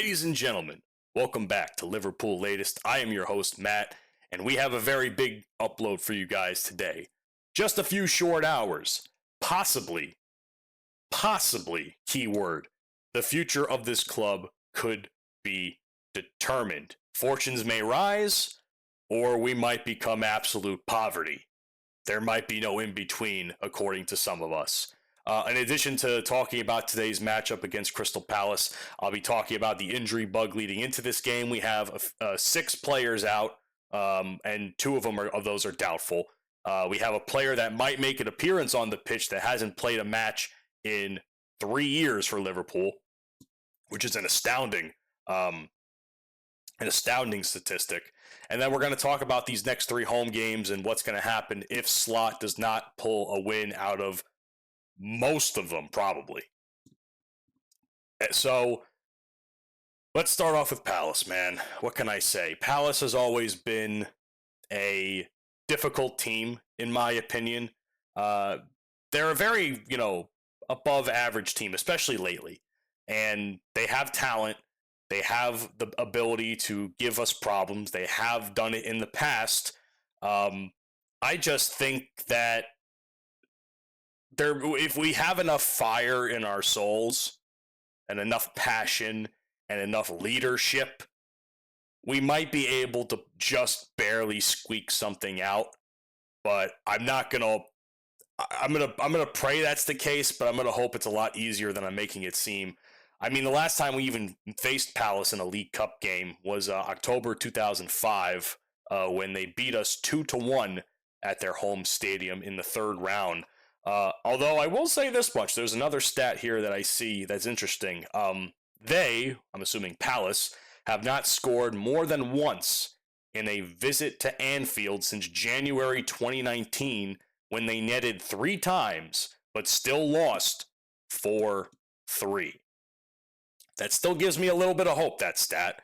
Ladies and gentlemen, welcome back to Liverpool Latest. I am your host, Matt, and we have a very big upload for you guys today. Just a few short hours. Possibly, keyword, the future of this club could be determined. Fortunes may rise, or we might become absolute poverty. There might be no in-between, according to some of us. In addition to talking about today's matchup against Crystal Palace, I'll be talking about the injury bug leading into this game. We have 6 players out, and 2 of those are doubtful. We have a player that might make an appearance on the pitch that hasn't played a match in 3 years for Liverpool, which is an astounding statistic. And then we're going to talk about these next 3 home games and what's going to happen if Slot does not pull a win out of most of them, probably. So, let's start off with Palace, man. What can I say? Palace has always been a difficult team, in my opinion. They're a very, above average team, especially lately. And they have talent. They have the ability to give us problems. They have done it in the past. I just think that if we have enough fire in our souls and enough passion and enough leadership, we might be able to just barely squeak something out. But I'm gonna pray that's the case, but I'm gonna hope it's a lot easier than I'm making it seem. I mean, the last time we even faced Palace in a League Cup game was October 2005, when they beat us 2-1 at their home stadium in the 3rd round. Although I will say this much, there's another stat here that I see that's interesting. I'm assuming Palace, have not scored more than once in a visit to Anfield since January 2019, when they netted 3 times, but still lost 4-3. That still gives me a little bit of hope, that stat.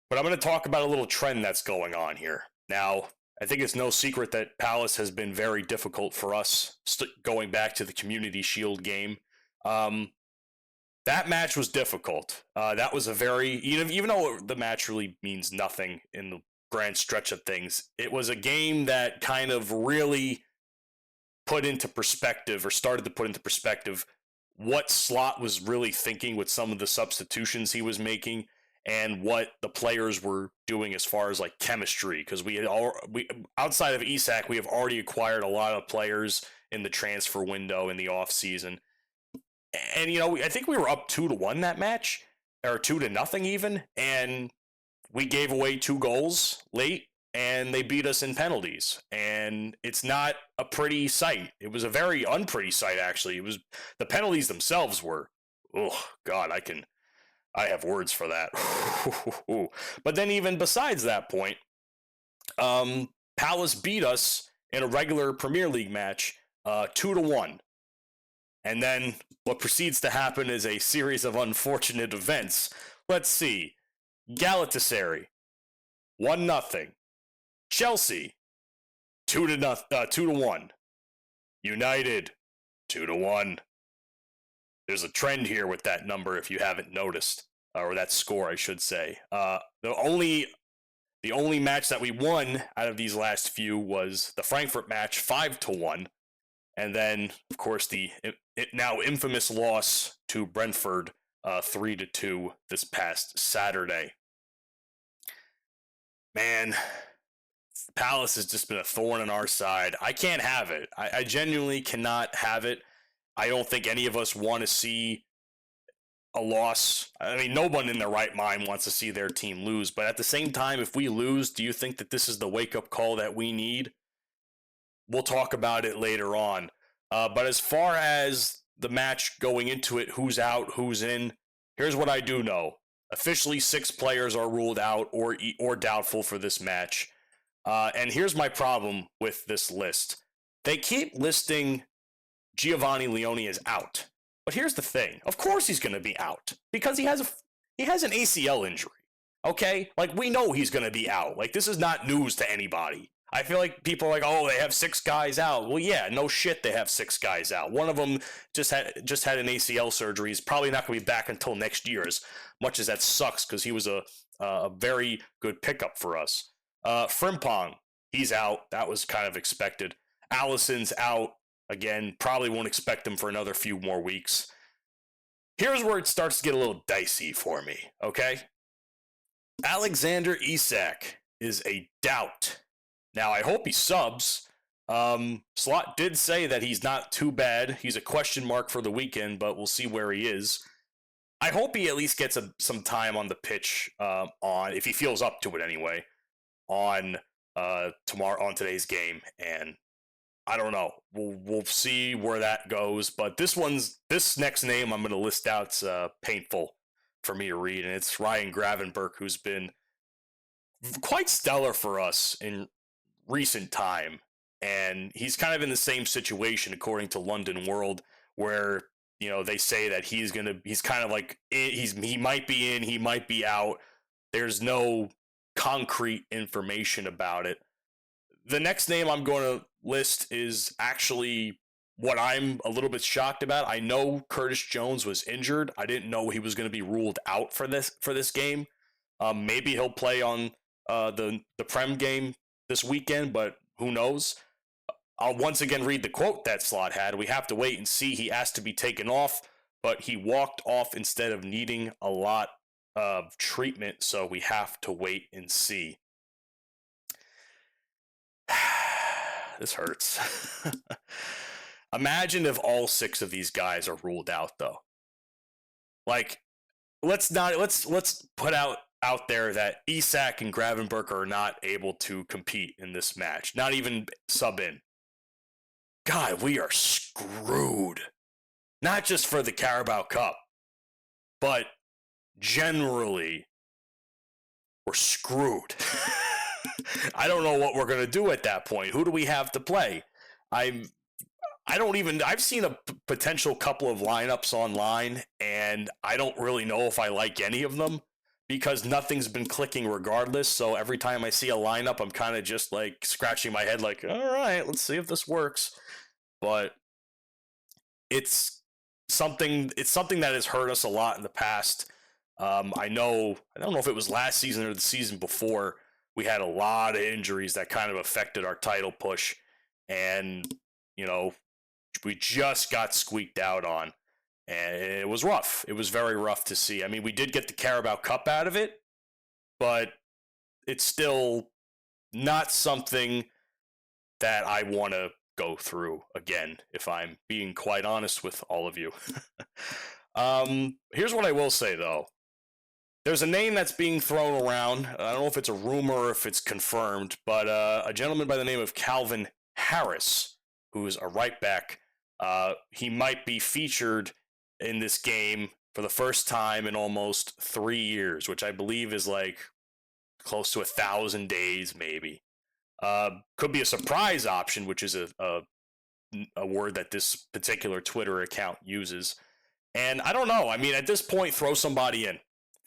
But I'm going to talk about a little trend that's going on here. Now, I think it's no secret that Palace has been very difficult for us going back to the Community Shield game. That match was difficult. That was a very, even though the match really means nothing in the grand stretch of things, it was a game that kind of really put into perspective, or started to put into perspective, what Slot was really thinking with some of the substitutions he was making, and what the players were doing as far as like chemistry, because we outside of Isak, we have already acquired a lot of players in the transfer window in the off season, and I think we were up 2-1 that match, or 2-0 even, and we gave away 2 goals late, and they beat us in penalties, and it's not a pretty sight. It was a very unpretty sight, actually. It was, the penalties themselves were, oh God, I have words for that. But then even besides that point, Palace beat us in a regular Premier League match 2-1. And then what proceeds to happen is a series of unfortunate events. Let's see. Galatasaray, 1-0. Chelsea, 2-1. United, 2-1. There's a trend here with that number, if you haven't noticed, or that score, I should say. The only match that we won out of these last few was the Frankfurt match, 5-1, and then, of course, the now infamous loss to Brentford, 3-2 this past Saturday. Man, Palace has just been a thorn in our side. I can't have it. I genuinely cannot have it. I don't think any of us want to see a loss. I mean, no one in their right mind wants to see their team lose. But at the same time, if we lose, do you think that this is the wake-up call that we need? We'll talk about it later on. But as far as the match going into it, who's out, who's in, here's what I do know. Officially, 6 players are ruled out or doubtful for this match. And here's my problem with this list. They keep listing Giovanni Leone as out. But here's the thing. Of course he's going to be out, because he has an ACL injury. Okay? Like, we know he's going to be out. Like, this is not news to anybody. I feel like people are like, oh, they have 6 guys out. Well, yeah, no shit, they have 6 guys out. One of them just had an ACL surgery. He's probably not going to be back until next year's. much as that sucks because he was a very good pickup for us. Frimpong, he's out. That was kind of expected. Allison's out. Again, probably won't expect him for another few more weeks. Here's where it starts to get a little dicey for me, okay? Alexander Isak is a doubt. Now, I hope he subs. Slot did say that he's not too bad. He's a question mark for the weekend, but we'll see where he is. I hope he at least gets some time on the pitch, if he feels up to it anyway, on today's game. And I don't know. We'll see where that goes. But this next name I'm going to list out's painful for me to read, and it's Ryan Gravenberch, who's been quite stellar for us in recent time. And he's kind of in the same situation, according to London World, where they say that he's kind of like he might be in, he might be out. There's no concrete information about it. The next name I'm going to list is actually what I'm a little bit shocked about. I know Curtis Jones was injured. I didn't know he was going to be ruled out for this game. Maybe he'll play on the Prem game this weekend, but who knows? I'll once again read the quote that Slot had. We have to wait and see. He asked to be taken off, but he walked off instead of needing a lot of treatment, so we have to wait and see. This hurts. Imagine if all 6 of these guys are ruled out, though. Like, let's put out there that Isak and Gravenberch are not able to compete in this match, not even sub in. God, we are screwed. Not just for the Carabao Cup, but generally, we're screwed. I don't know what we're going to do at that point. Who do we have to play? I've seen a potential couple of lineups online, and I don't really know if I like any of them because nothing's been clicking regardless. So every time I see a lineup, I'm kind of just like scratching my head like, all right, let's see if this works. But it's something that has hurt us a lot in the past. I don't know if it was last season or the season before. We had a lot of injuries that kind of affected our title push, and we just got squeaked out on, and it was rough. It was very rough to see. I mean, we did get the Carabao Cup out of it, but it's still not something that I want to go through again, if I'm being quite honest with all of you. Here's what I will say, though. There's a name that's being thrown around. I don't know if it's a rumor or if it's confirmed, but a gentleman by the name of Calvin Harris, who's a right back, he might be featured in this game for the first time in almost 3 years, which I believe is like close to 1,000 days, maybe. Could be a surprise option, which is a word that this particular Twitter account uses. And I don't know. I mean, at this point, throw somebody in.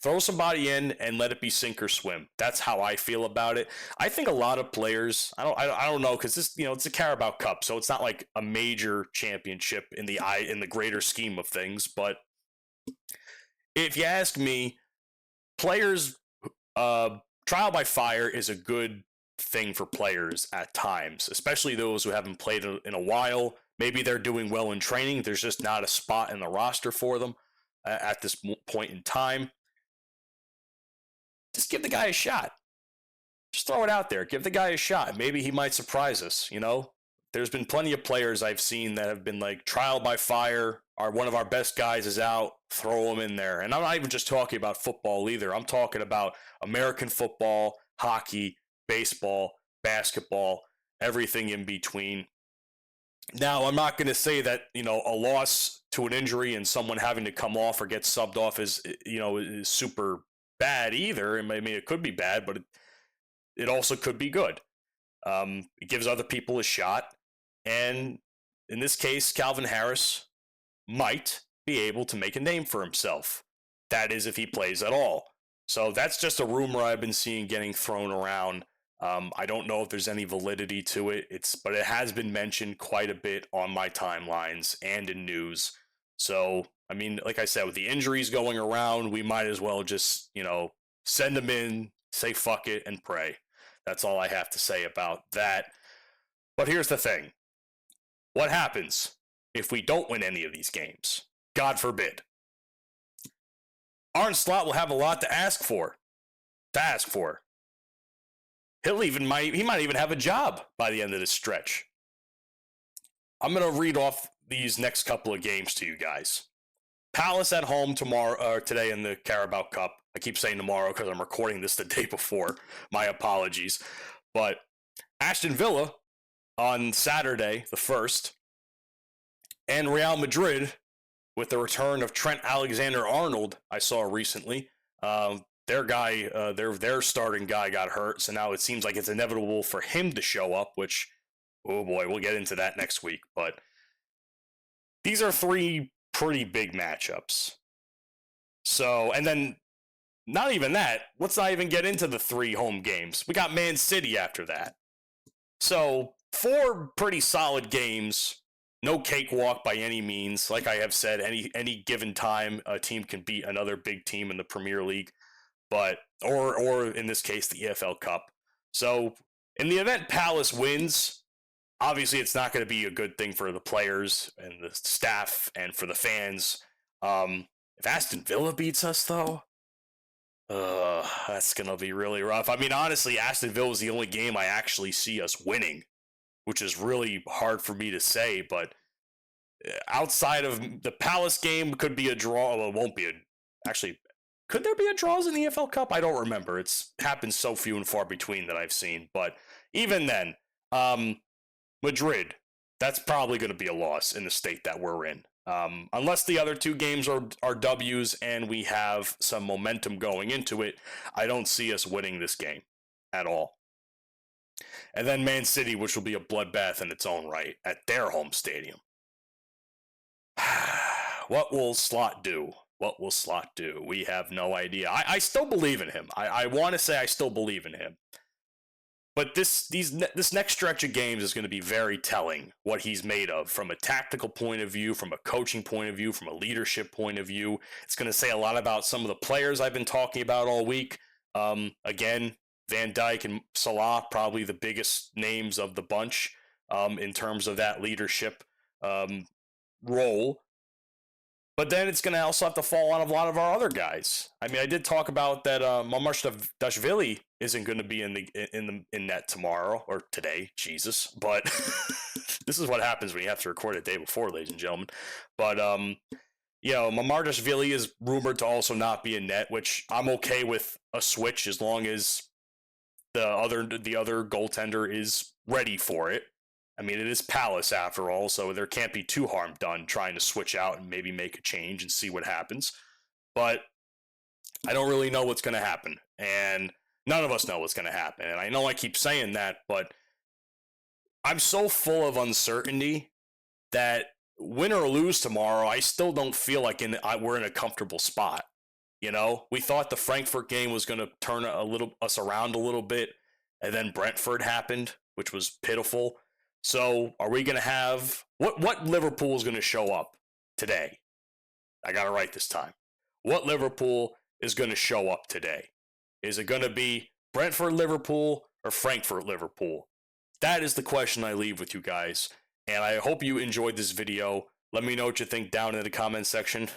Throw somebody in and let it be sink or swim. That's how I feel about it. I think a lot of players, I don't know, because this, it's a Carabao Cup, so it's not like a major championship in the greater scheme of things. But if you ask me, players, trial by fire is a good thing for players at times, especially those who haven't played in a while. Maybe they're doing well in training. There's just not a spot in the roster for them at this point in time. Just give the guy a shot. Just throw it out there. Give the guy a shot. Maybe he might surprise us, There's been plenty of players I've seen that have been like trial by fire. One of our best guys is out. Throw him in there. And I'm not even just talking about football either. I'm talking about American football, hockey, baseball, basketball, everything in between. Now, I'm not going to say that, a loss to an injury and someone having to come off or get subbed off is super bad either. I mean, it could be bad, but it also could be good. It gives other people a shot. And in this case, Calvin Harris might be able to make a name for himself. That is, if he plays at all. So that's just a rumor I've been seeing getting thrown around. I don't know if there's any validity to it. But it has been mentioned quite a bit on my timelines and in news. So, I mean, like I said, with the injuries going around, we might as well just, send them in, say fuck it, and pray. That's all I have to say about that. But here's the thing. What happens if we don't win any of these games? God forbid. Arne Slot will have a lot to ask for. He might even have a job by the end of this stretch. I'm going to read off these next couple of games to you guys. Palace at home today in the Carabao Cup. I keep saying tomorrow because I'm recording this the day before. My apologies. But Aston Villa on Saturday, the 1st, and Real Madrid with the return of Trent Alexander-Arnold, I saw recently. Their starting guy got hurt, so now it seems like it's inevitable for him to show up, which, oh boy, we'll get into that next week. But these are 3 pretty big matchups. So, and then not even that. Let's not even get into the 3 home games. We got Man City after that. So, 4 pretty solid games. No cakewalk by any means. Like I have said, any given time, a team can beat another big team in the Premier League, but or in this case, the EFL Cup. So, in the event Palace wins, obviously it's not going to be a good thing for the players and the staff and for the fans. If Aston Villa beats us, though, that's going to be really rough. I mean, honestly, Aston Villa is the only game I actually see us winning, which is really hard for me to say, but outside of the Palace game, could be a draw. Well, it won't be actually, could there be a draws in the EFL Cup? I don't remember. It's happened so few and far between that I've seen, but even then, Madrid, that's probably going to be a loss in the state that we're in. Unless the other 2 games are W's and we have some momentum going into it, I don't see us winning this game at all. And then Man City, which will be a bloodbath in its own right at their home stadium. What will Slot do? We have no idea. I still believe in him. I want to say I still believe in him. But this next stretch of games is going to be very telling what he's made of from a tactical point of view, from a coaching point of view, from a leadership point of view. It's going to say a lot about some of the players I've been talking about all week. Again, Van Dijk and Salah, probably the biggest names of the bunch in terms of that leadership role. But then it's going to also have to fall on a lot of our other guys. I mean, I did talk about that Mamarshvili isn't going to be in net tomorrow or today, Jesus. But this is what happens when you have to record a day before, ladies and gentlemen. But Mamarshvili is rumored to also not be in net, which I'm okay with a switch as long as the other goaltender is ready for it. I mean, it is Palace after all, so there can't be too harm done trying to switch out and maybe make a change and see what happens. But I don't really know what's going to happen, and none of us know what's going to happen. And I know I keep saying that, but I'm so full of uncertainty that win or lose tomorrow, I still don't feel like we're in a comfortable spot. We thought the Frankfurt game was going to turn us around a little bit, and then Brentford happened, which was pitiful. So are we going to have what Liverpool is going to show up today? I got it right this time. What Liverpool is going to show up today? Is it going to be Brentford Liverpool or Frankfurt Liverpool? That is the question I leave with you guys. And I hope you enjoyed this video. Let me know what you think down in the comment section.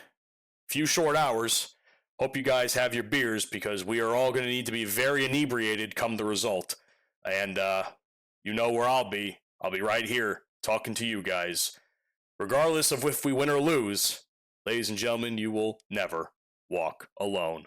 Few short hours. Hope you guys have your beers because we are all going to need to be very inebriated come the result. And you know where I'll be. I'll be right here talking to you guys. Regardless of if we win or lose, ladies and gentlemen, you will never walk alone.